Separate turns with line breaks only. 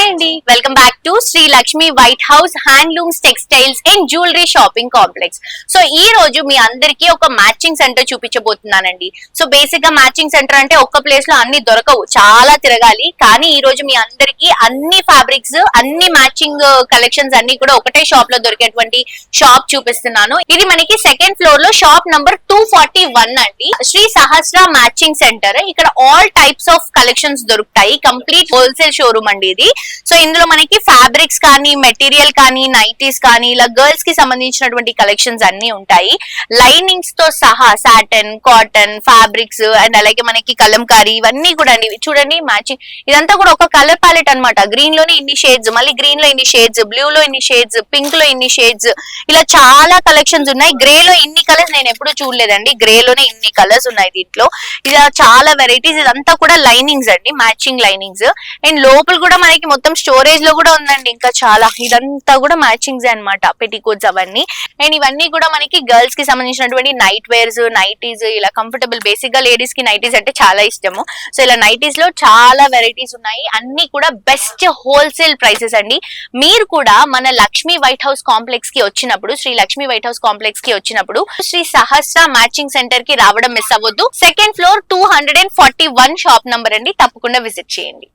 అండి, welcome back to Sri Lakshmi white house handlooms textiles and jewellery shopping complex. So ఈ రోజు మీ అందరికి ఒక మ్యాచింగ్ సెంటర్ చూపించబోతున్నానండి. సో బేసిక్ గా మ్యాచింగ్ సెంటర్ అంటే ఒక్క ప్లేస్ లో అన్ని దొరకవు, చాలా తిరగాలి. కానీ ఈ రోజు మీ అందరికి అన్ని ఫ్యాబ్రిక్స్, అన్ని మ్యాచింగ్ కలెక్షన్స్ అన్ని కూడా ఒకటే షాప్ లో దొరికేటువంటి షాప్ చూపిస్తున్నాను. ఇది మనకి సెకండ్ ఫ్లోర్ లో షాప్ నంబర్ 241 అండి. శ్రీ సహస్ర మ్యాచింగ్ సెంటర్. ఇక్కడ ఆల్ టైప్స్ ఆఫ్ కలెక్షన్స్ దొరుకుతాయి. కంప్లీట్ హోల్సేల్ షోరూమ్ అండి ఇది. సో ఇందులో మనకి ఫ్యాబ్రిక్స్ కానీ, మెటీరియల్ కానీ, నైటీస్ కానీ, ఇలా గర్ల్స్ కి సంబంధించినటువంటి కలెక్షన్స్ అన్ని ఉంటాయి. లైనింగ్స్ తో సహా సాటన్, కాటన్, ఫ్యాబ్రిక్స్ అండ్ అలాగే మనకి కలంకారీ ఇవన్నీ కూడా అండి. చూడండి మ్యాచింగ్, ఇదంతా కూడా ఒక కలర్ ప్యాలెట్ అన్నమాట. గ్రీన్ లోనే ఇన్ని షేడ్స్, మళ్ళీ గ్రీన్ లో ఇన్ని షేడ్స్, బ్లూ లో ఇన్ని షేడ్స్, పింక్ లో ఇన్ని షేడ్స్, ఇలా చాలా కలెక్షన్స్ ఉన్నాయి. గ్రే లో ఇన్ని కలర్స్ నేను ఎప్పుడు చూడలేదండి. గ్రే లోనే ఇన్ని కలర్స్ ఉన్నాయి దీంట్లో. ఇలా చాలా వెరైటీస్. ఇదంతా కూడా లైనింగ్స్ అండి, మ్యాచింగ్ లైనింగ్స్. అండ్ లోపల కూడా మనకి మొత్తం స్టోరేజ్ లో కూడా ఉందండి ఇంకా చాలా. ఇదంతా కూడా మ్యాచింగ్స్ అన్నమాట, పెట్టికోట్స్ అవన్నీ. అండ్ ఇవన్నీ కూడా మనకి గర్ల్స్ కి సంబంధించినటువంటి నైట్ వేర్స్, నైటీస్, ఇలా కంఫర్టబుల్. బేసిక్ గా లేడీస్ కి నైటీస్ అంటే చాలా ఇష్టము. సో ఇలా నైటీస్ లో చాలా వెరైటీస్ ఉన్నాయి. అన్ని కూడా బెస్ట్ హోల్సేల్ ప్రైసెస్ అండి. మీరు కూడా మన లక్ష్మీ వైట్ హౌస్ కాంప్లెక్స్ కి వచ్చినప్పుడు, Sri Lakshmi white house complex కి వచ్చినప్పుడు శ్రీ సహస్ర మ్యాచింగ్ సెంటర్ కి రావడం మిస్ అవ్వద్దు. సెకండ్ ఫ్లోర్ 241 షాప్ నంబర్ అండి. తప్పకుండా విజిట్ చేయండి.